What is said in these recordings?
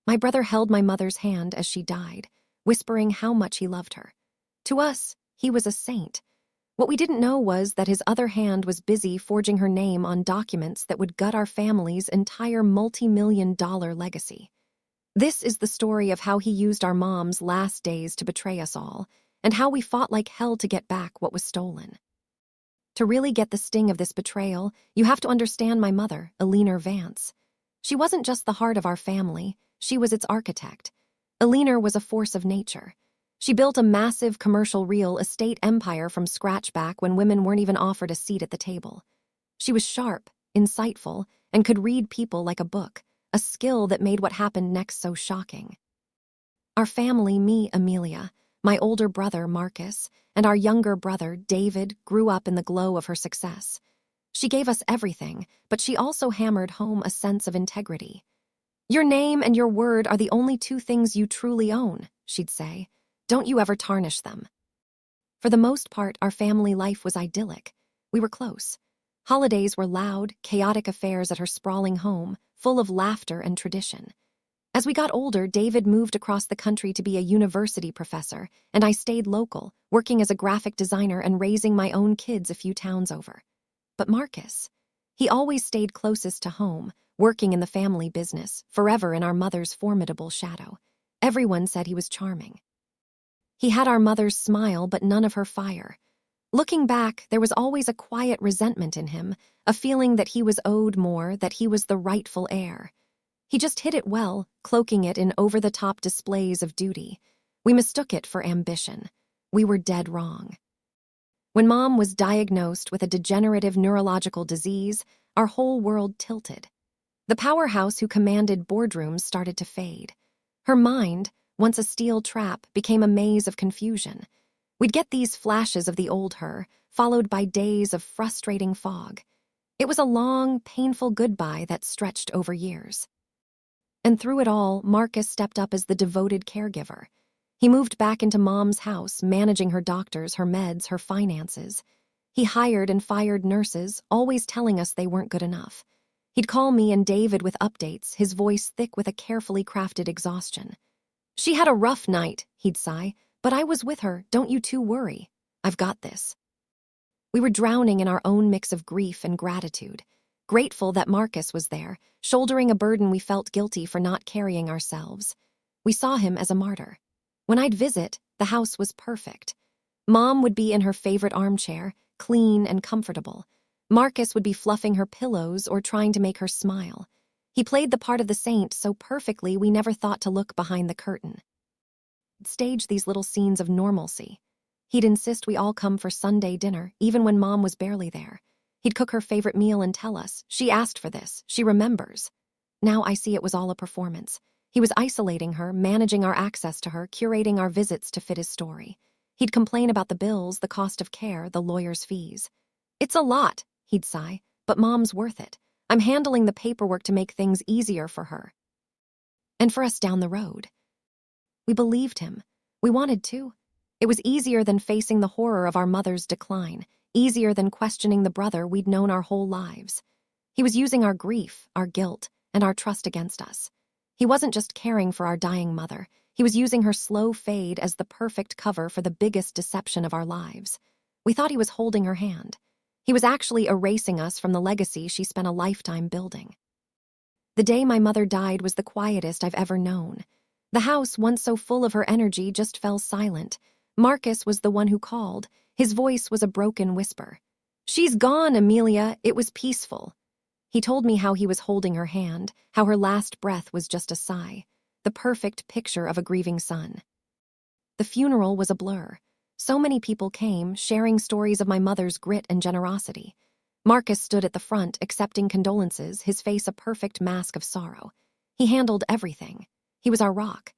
My brother held my mother's hand as she died, whispering how much he loved her. To us, he was a saint. What we didn't know was that his other hand was busy forging her name on documents that would gut our family's entire multi-million-dollar legacy. This is the story of how he used our mom's last days to betray us all, and how we fought like hell to get back what was stolen. To really get the sting of this betrayal, you have to understand my mother, Eleanor Vance. She wasn't just the heart of our family, she was its architect. Eleanor was a force of nature. She built a massive commercial real estate empire from scratch back when women weren't even offered a seat at the table. She was sharp, insightful, and could read people like a book, a skill that made what happened next so shocking. Our family, me, Amelia, my older brother, Marcus, and our younger brother, David, grew up in the glow of her success. She gave us everything, but she also hammered home a sense of integrity. "Your name and your word are the only two things you truly own," she'd say. "Don't you ever tarnish them." For the most part, our family life was idyllic. We were close. Holidays were loud, chaotic affairs at her sprawling home, full of laughter and tradition. As we got older, David moved across the country to be a university professor, and I stayed local, working as a graphic designer and raising my own kids a few towns over. But Marcus, he always stayed closest to home, working in the family business, forever in our mother's formidable shadow. Everyone said he was charming. He had our mother's smile, but none of her fire. Looking back, there was always a quiet resentment in him, a feeling that he was owed more, that he was the rightful heir. He just hid it well, cloaking it in over-the-top displays of duty. We mistook it for ambition. We were dead wrong. When Mom was diagnosed with a degenerative neurological disease, our whole world tilted. The powerhouse who commanded boardrooms started to fade. Her mind, once a steel trap, became a maze of confusion. We'd get these flashes of the old her, followed by days of frustrating fog. It was a long, painful goodbye that stretched over years. And through it all, Marcus stepped up as the devoted caregiver. He moved back into Mom's house, managing her doctors, her meds, her finances. He hired and fired nurses, always telling us they weren't good enough. He'd call me and David with updates, his voice thick with a carefully crafted exhaustion. "She had a rough night," he'd sigh, "but I was with her, don't you two worry. I've got this." We were drowning in our own mix of grief and gratitude, grateful that Marcus was there, shouldering a burden we felt guilty for not carrying ourselves. We saw him as a martyr. When I'd visit, the house was perfect. Mom would be in her favorite armchair, clean and comfortable. Marcus would be fluffing her pillows or trying to make her smile. He played the part of the saint so perfectly we never thought to look behind the curtain. He'd stage these little scenes of normalcy. He'd insist we all come for Sunday dinner, even when Mom was barely there. He'd cook her favorite meal and tell us, "She asked for this, she remembers." Now I see it was all a performance. He was isolating her, managing our access to her, curating our visits to fit his story. He'd complain about the bills, the cost of care, the lawyer's fees. "It's a lot," he'd sigh, "but Mom's worth it. I'm handling the paperwork to make things easier for her." And for us down the road. We believed him. We wanted to. It was easier than facing the horror of our mother's decline, easier than questioning the brother we'd known our whole lives. He was using our grief, our guilt, and our trust against us. He wasn't just caring for our dying mother. He was using her slow fade as the perfect cover for the biggest deception of our lives. We thought he was holding her hand. He was actually erasing us from the legacy she spent a lifetime building. The day my mother died was the quietest I've ever known. The house, once so full of her energy, just fell silent. Marcus was the one who called. His voice was a broken whisper. "She's gone, Amelia. It was peaceful." He told me how he was holding her hand, how her last breath was just a sigh, the perfect picture of a grieving son. The funeral was a blur. So many people came, sharing stories of my mother's grit and generosity. Marcus stood at the front, accepting condolences, his face a perfect mask of sorrow. He handled everything. He was our rock.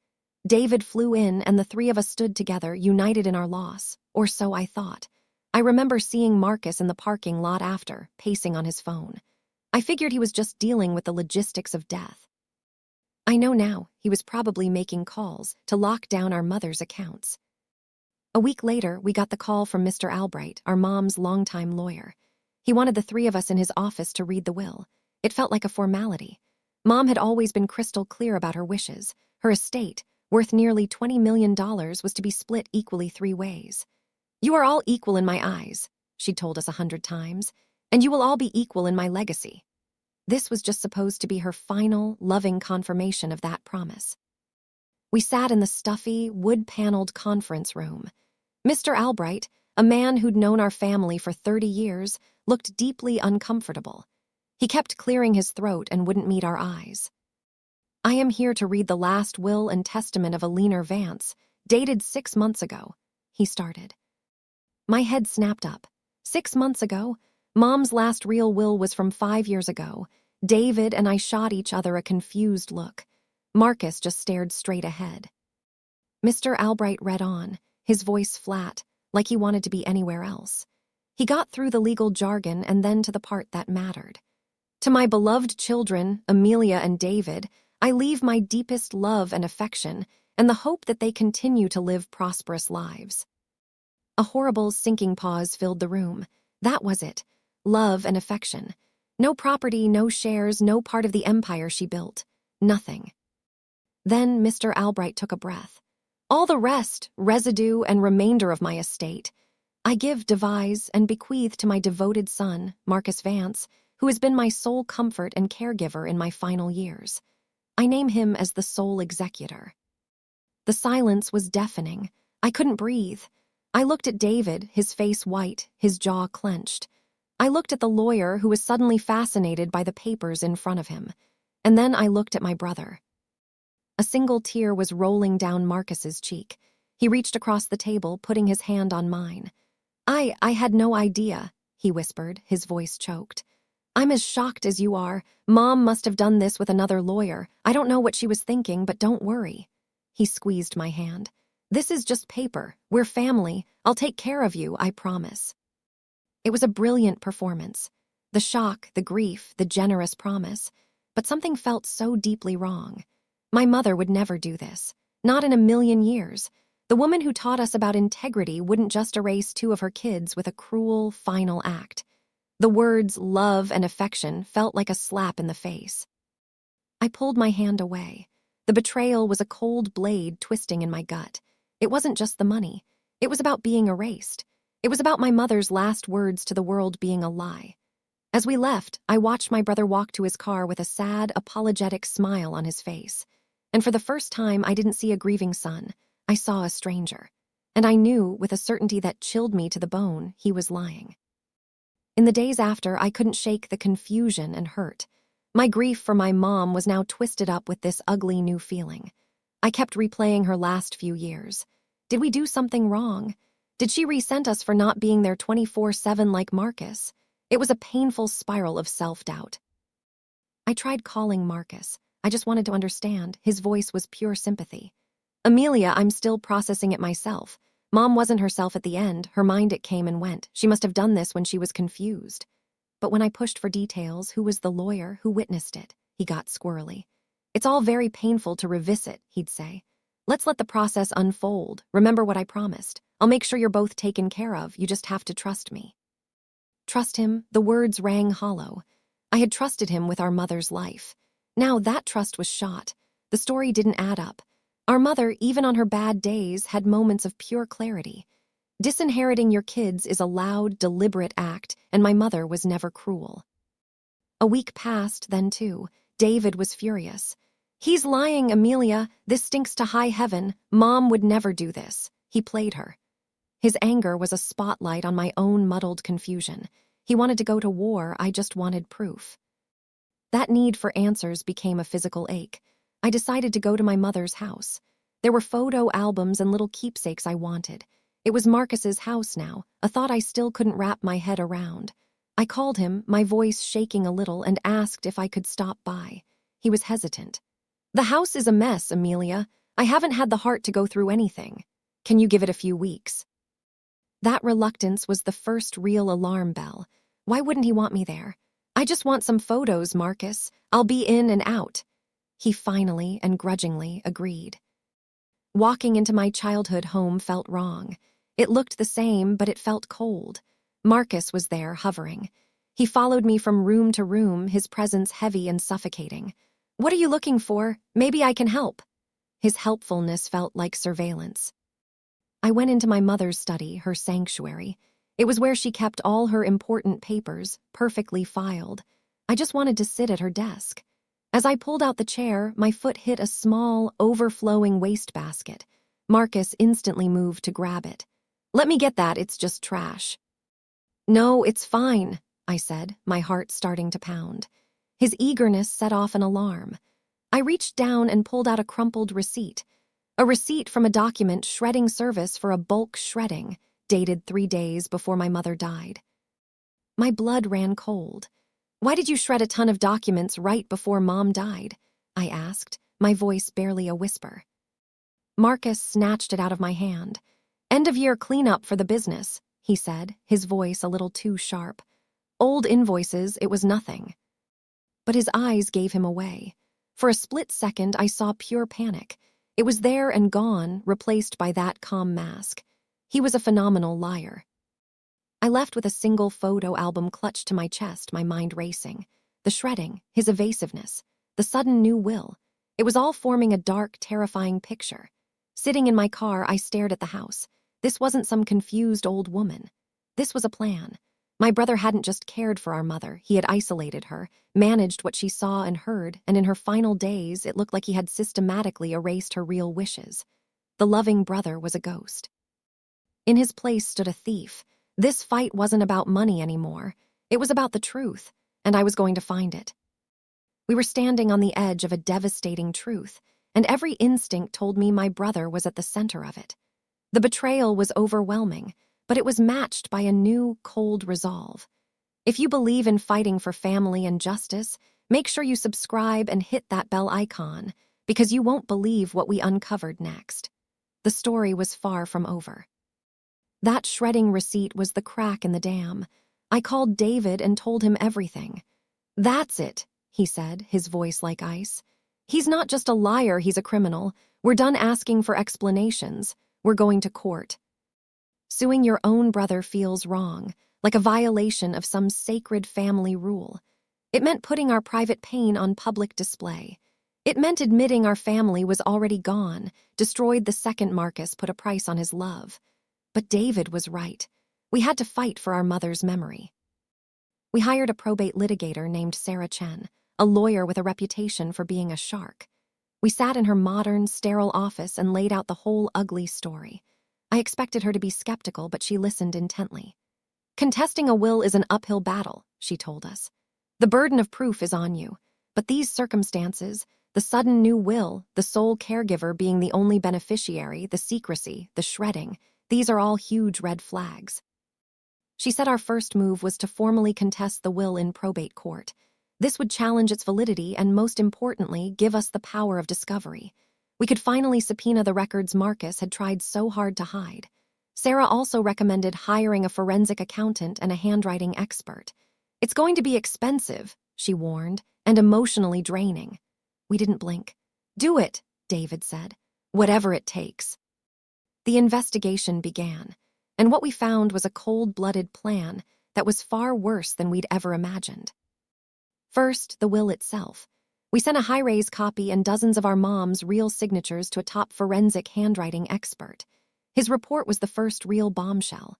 David flew in, and the three of us stood together, united in our loss, or so I thought. I remember seeing Marcus in the parking lot after, pacing on his phone. I figured he was just dealing with the logistics of death. I know now he was probably making calls to lock down our mother's accounts. A week later, we got the call from Mr. Albright, our mom's longtime lawyer. He wanted the three of us in his office to read the will. It felt like a formality. Mom had always been crystal clear about her wishes. Her estate, worth nearly $20 million, was to be split equally 3 ways. "You are all equal in my eyes," she'd told us 100 times, "and you will all be equal in my legacy." This was just supposed to be her final, loving confirmation of that promise. We sat in the stuffy, wood-paneled conference room. Mr. Albright, a man who'd known our family for 30 years, looked deeply uncomfortable. He kept clearing his throat and wouldn't meet our eyes. "I am here to read the last will and testament of Eleanor Vance, dated 6 months ago," he started. My head snapped up. 6 months ago? Mom's last real will was from 5 years ago. David and I shot each other a confused look. Marcus just stared straight ahead. Mr. Albright read on, his voice flat, like he wanted to be anywhere else. He got through the legal jargon and then to the part that mattered. "To my beloved children, Amelia and David, I leave my deepest love and affection and the hope that they continue to live prosperous lives." A horrible, sinking pause filled the room. That was it. Love and affection. No property, no shares, no part of the empire she built. Nothing. Then Mr. Albright took a breath. "All the rest, residue and remainder of my estate, I give, devise, and bequeath to my devoted son, Marcus Vance, who has been my sole comfort and caregiver in my final years. I name him as the sole executor." The silence was deafening. I couldn't breathe. I looked at David, his face white, his jaw clenched. I looked at the lawyer, who was suddenly fascinated by the papers in front of him. And then I looked at my brother. A single tear was rolling down Marcus's cheek. He reached across the table, putting his hand on mine. I had no idea," he whispered, his voice choked. "I'm as shocked as you are. Mom must have done this with another lawyer. I don't know what she was thinking, but don't worry." He squeezed my hand. "This is just paper. We're family. I'll take care of you, I promise." It was a brilliant performance. The shock, the grief, the generous promise. But something felt so deeply wrong. My mother would never do this. Not in a million years. The woman who taught us about integrity wouldn't just erase 2 of her kids with a cruel, final act. The words love and affection felt like a slap in the face. I pulled my hand away. The betrayal was a cold blade twisting in my gut. It wasn't just the money. It was about being erased. It was about my mother's last words to the world being a lie. As we left, I watched my brother walk to his car with a sad, apologetic smile on his face. And for the first time, I didn't see a grieving son. I saw a stranger. And I knew, with a certainty that chilled me to the bone, he was lying. In the days after, I couldn't shake the confusion and hurt. My grief for my mom was now twisted up with this ugly new feeling. I kept replaying her last few years. Did we do something wrong? Did she resent us for not being there 24/7 like Marcus? It was a painful spiral of self-doubt. I tried calling Marcus. I just wanted to understand. His voice was pure sympathy. "Amelia, I'm still processing it myself. Mom wasn't herself at the end. Her mind, it came and went. She must have done this when she was confused." But when I pushed for details, who was the lawyer, who witnessed it, he got squirrely. "It's all very painful to revisit," he'd say. "Let's let the process unfold. Remember what I promised. I'll make sure you're both taken care of. You just have to trust me." Trust him? The words rang hollow. I had trusted him with our mother's life. Now that trust was shot. The story didn't add up. Our mother, even on her bad days, had moments of pure clarity. Disinheriting your kids is a loud, deliberate act, and my mother was never cruel. A week passed, then too. David was furious. "He's lying, Amelia. This stinks to high heaven. Mom would never do this." He played her. His anger was a spotlight on my own muddled confusion. He wanted to go to war, I just wanted proof. That need for answers became a physical ache. I decided to go to my mother's house. There were photo albums and little keepsakes I wanted. It was Marcus's house now, a thought I still couldn't wrap my head around. I called him, my voice shaking a little, and asked if I could stop by. He was hesitant. "The house is a mess, Amelia. I haven't had the heart to go through anything. Can you give it a few weeks?" That reluctance was the first real alarm bell. Why wouldn't he want me there? "I just want some photos, Marcus. I'll be in and out." He finally and grudgingly agreed. Walking into my childhood home felt wrong. It looked the same, but it felt cold. Marcus was there, hovering. He followed me from room to room, his presence heavy and suffocating. What are you looking for? Maybe I can help. His helpfulness felt like surveillance. I went into my mother's study, her sanctuary. It was where she kept all her important papers, perfectly filed. I just wanted to sit at her desk. As I pulled out the chair, my foot hit a small, overflowing wastebasket. Marcus instantly moved to grab it. "Let me get that, it's just trash." "No, it's fine," I said, my heart starting to pound. His eagerness set off an alarm. I reached down and pulled out a crumpled receipt. A receipt from a document shredding service for a bulk shredding, dated 3 days before my mother died. My blood ran cold. "Why did you shred a ton of documents right before Mom died?" I asked, my voice barely a whisper. Marcus snatched it out of my hand. "End-of-year cleanup for the business," he said, his voice a little too sharp. "Old invoices, it was nothing." But his eyes gave him away. For a split second, I saw pure panic. It was there and gone, replaced by that calm mask. He was a phenomenal liar. I left with a single photo album clutched to my chest, my mind racing. The shredding, his evasiveness, the sudden new will. It was all forming a dark, terrifying picture. Sitting in my car, I stared at the house. This wasn't some confused old woman. This was a plan. My brother hadn't just cared for our mother, he had isolated her, managed what she saw and heard, and in her final days, it looked like he had systematically erased her real wishes. The loving brother was a ghost. In his place stood a thief. This fight wasn't about money anymore. It was about the truth, and I was going to find it. We were standing on the edge of a devastating truth, and every instinct told me my brother was at the center of it. The betrayal was overwhelming, but it was matched by a new, cold resolve. If you believe in fighting for family and justice, make sure you subscribe and hit that bell icon, because you won't believe what we uncovered next. The story was far from over. That shredding receipt was the crack in the dam. I called David and told him everything. "That's it," he said, his voice like ice. "He's not just a liar, he's a criminal. We're done asking for explanations. We're going to court." Suing your own brother feels wrong, like a violation of some sacred family rule. It meant putting our private pain on public display. It meant admitting our family was already gone, destroyed the second Marcus put a price on his love. But David was right. We had to fight for our mother's memory. We hired a probate litigator named Sarah Chen, a lawyer with a reputation for being a shark. We sat in her modern, sterile office and laid out the whole ugly story. I expected her to be skeptical, but she listened intently. "Contesting a will is an uphill battle," she told us. "The burden of proof is on you. But these circumstances, the sudden new will, the sole caregiver being the only beneficiary, the secrecy, the shredding, these are all huge red flags." She said our first move was to formally contest the will in probate court. This would challenge its validity and, most importantly, give us the power of discovery. We could finally subpoena the records Marcus had tried so hard to hide. Sarah also recommended hiring a forensic accountant and a handwriting expert. "It's going to be expensive," she warned, "and emotionally draining." We didn't blink. "Do it," David said. "Whatever it takes." The investigation began, and what we found was a cold-blooded plan that was far worse than we'd ever imagined. First, the will itself. We sent a high-res copy and dozens of our mom's real signatures to a top forensic handwriting expert. His report was the first real bombshell.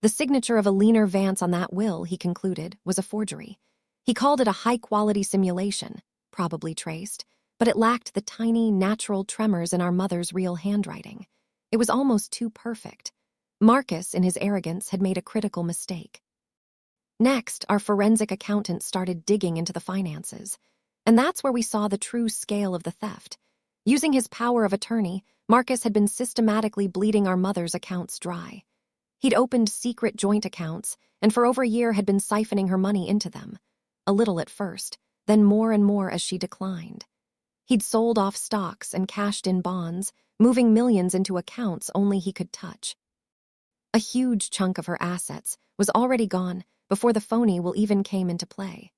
The signature of a Leaner Vance on that will, he concluded, was a forgery. He called it a high-quality simulation, probably traced, but it lacked the tiny, natural tremors in our mother's real handwriting. It was almost too perfect. Marcus, in his arrogance, had made a critical mistake. Next, our forensic accountant started digging into the finances. And that's where we saw the true scale of the theft. Using his power of attorney, Marcus had been systematically bleeding our mother's accounts dry. He'd opened secret joint accounts, and for over a year had been siphoning her money into them. A little at first, then more and more as she declined. He'd sold off stocks and cashed in bonds, moving millions into accounts only he could touch. A huge chunk of her assets was already gone before the phony will even came into play.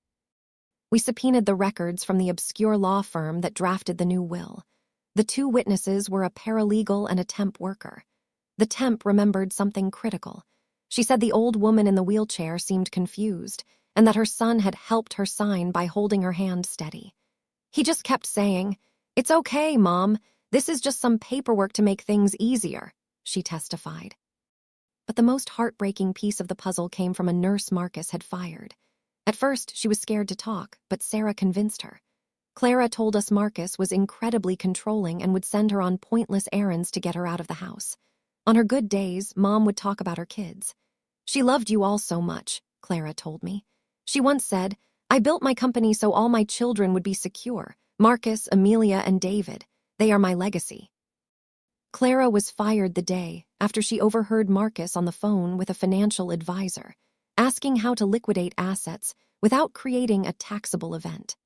We subpoenaed the records from the obscure law firm that drafted the new will. The two witnesses were a paralegal and a temp worker. The temp remembered something critical. She said the old woman in the wheelchair seemed confused, and that her son had helped her sign by holding her hand steady. He just kept saying, "It's okay, Mom. This is just some paperwork to make things easier," she testified. But the most heartbreaking piece of the puzzle came from a nurse Marcus had fired. At first, she was scared to talk, but Sarah convinced her. Clara told us Marcus was incredibly controlling and would send her on pointless errands to get her out of the house. On her good days, Mom would talk about her kids. "She loved you all so much," Clara told me. She once said, "I built my company so all my children would be secure. Marcus, Amelia, and David. They are my legacy." Clara was fired the day after she overheard Marcus on the phone with a financial advisor, asking how to liquidate assets without creating a taxable event.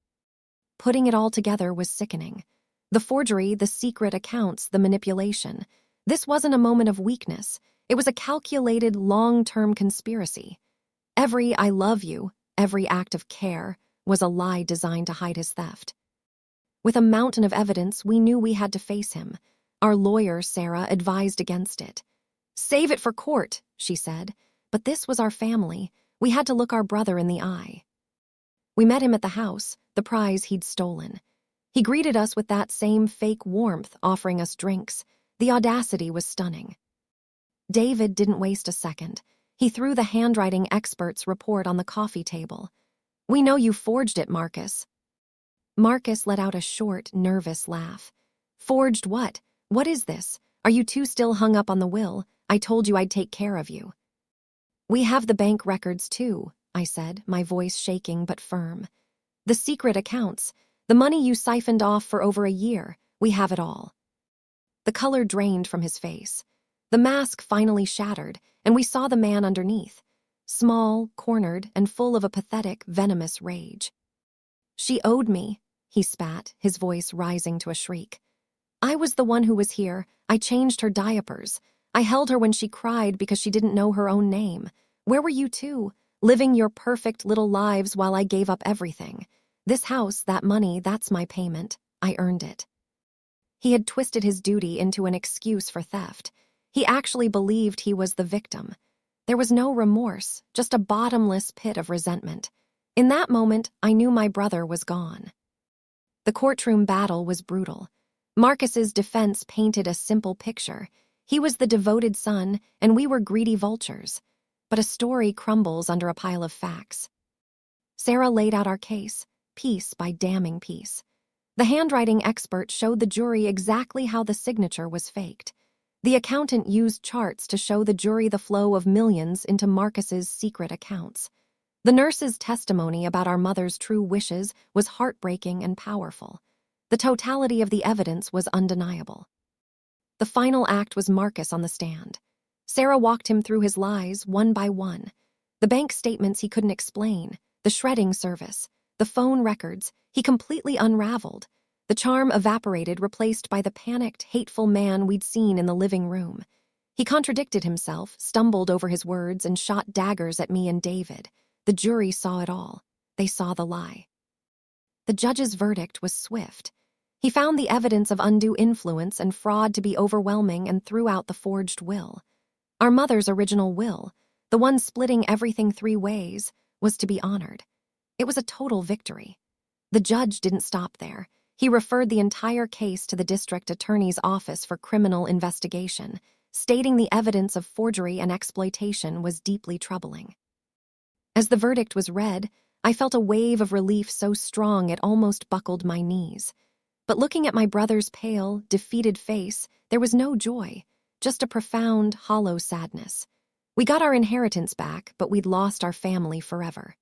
Putting it all together was sickening. The forgery, the secret accounts, the manipulation. This wasn't a moment of weakness. It was a calculated, long-term conspiracy. Every "I love you," every act of care, was a lie designed to hide his theft. With a mountain of evidence, we knew we had to face him. Our lawyer, Sarah, advised against it. "Save it for court," she said. But this was our family. We had to look our brother in the eye. We met him at the house, the prize he'd stolen. He greeted us with that same fake warmth, offering us drinks. The audacity was stunning. David didn't waste a second. He threw the handwriting expert's report on the coffee table. "We know you forged it, Marcus." Marcus let out a short, nervous laugh. "Forged what? What is this? Are you two still hung up on the will? I told you I'd take care of you." "We have the bank records too," I said, my voice shaking but firm. "The secret accounts, the money you siphoned off for over a year, we have it all." The color drained from his face. The mask finally shattered, and we saw the man underneath, small, cornered, and full of a pathetic, venomous rage. "She owed me," he spat, his voice rising to a shriek. "I was the one who was here. I changed her diapers. I held her when she cried because she didn't know her own name. Where were you two? Living your perfect little lives while I gave up everything. This house, that money, that's my payment. I earned it." He had twisted his duty into an excuse for theft. He actually believed he was the victim. There was no remorse, just a bottomless pit of resentment. In that moment, I knew my brother was gone. The courtroom battle was brutal. Marcus's defense painted a simple picture. He was the devoted son, and we were greedy vultures. But a story crumbles under a pile of facts. Sarah laid out our case, piece by damning piece. The handwriting expert showed the jury exactly how the signature was faked. The accountant used charts to show the jury the flow of millions into Marcus's secret accounts. The nurse's testimony about our mother's true wishes was heartbreaking and powerful. The totality of the evidence was undeniable. The final act was Marcus on the stand. Sarah walked him through his lies one by one. The bank statements he couldn't explain, the shredding service, the phone records, he completely unraveled. The charm evaporated, replaced by the panicked, hateful man we'd seen in the living room. He contradicted himself, stumbled over his words, and shot daggers at me and David. The jury saw it all. They saw the lie. The judge's verdict was swift. He found the evidence of undue influence and fraud to be overwhelming and threw out the forged will. Our mother's original will, the one splitting everything 3 ways, was to be honored. It was a total victory. The judge didn't stop there. He referred the entire case to the district attorney's office for criminal investigation, stating the evidence of forgery and exploitation was deeply troubling. As the verdict was read, I felt a wave of relief so strong it almost buckled my knees. But looking at my brother's pale, defeated face, there was no joy, just a profound, hollow sadness. We got our inheritance back, but we'd lost our family forever.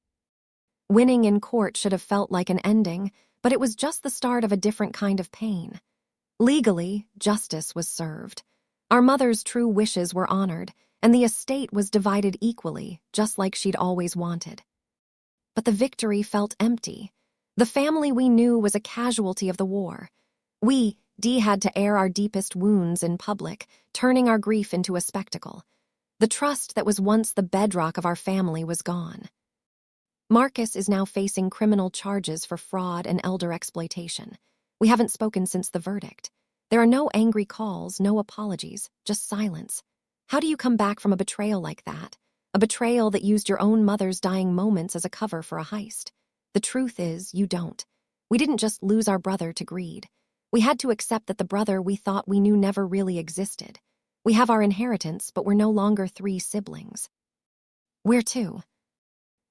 Winning in court should have felt like an ending, but it was just the start of a different kind of pain. Legally, justice was served. Our mother's true wishes were honored, and the estate was divided equally, just like she'd always wanted. But the victory felt empty. The family we knew was a casualty of the war. Dee had to air our deepest wounds in public, turning our grief into a spectacle. The trust that was once the bedrock of our family was gone. Marcus is now facing criminal charges for fraud and elder exploitation. We haven't spoken since the verdict. There are no angry calls, no apologies, just silence. How do you come back from a betrayal like that? A betrayal that used your own mother's dying moments as a cover for a heist? The truth is, you don't. We didn't just lose our brother to greed. We had to accept that the brother we thought we knew never really existed. We have our inheritance, but we're no longer 3 siblings. We're 2.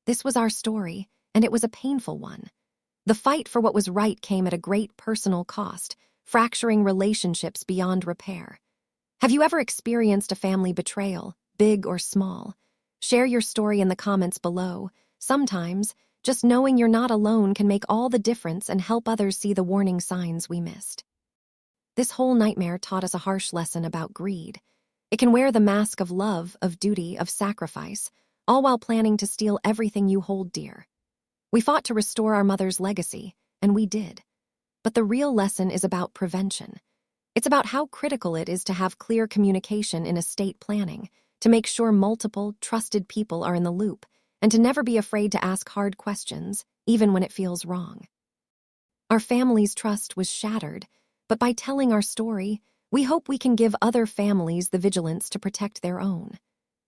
This was our story, and it was a painful one. The fight for what was right came at a great personal cost, fracturing relationships beyond repair. Have you ever experienced a family betrayal, big or small? Share your story in the comments below. Sometimes, just knowing you're not alone can make all the difference and help others see the warning signs we missed. This whole nightmare taught us a harsh lesson about greed. It can wear the mask of love, of duty, of sacrifice, all while planning to steal everything you hold dear. We fought to restore our mother's legacy, and we did. But the real lesson is about prevention. It's about how critical it is to have clear communication in estate planning, to make sure multiple, trusted people are in the loop, and to never be afraid to ask hard questions, even when it feels wrong. Our family's trust was shattered, but by telling our story, we hope we can give other families the vigilance to protect their own.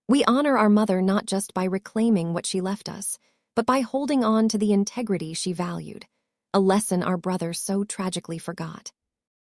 We honor our mother not just by reclaiming what she left us, but by holding on to the integrity she valued, a lesson our brother so tragically forgot.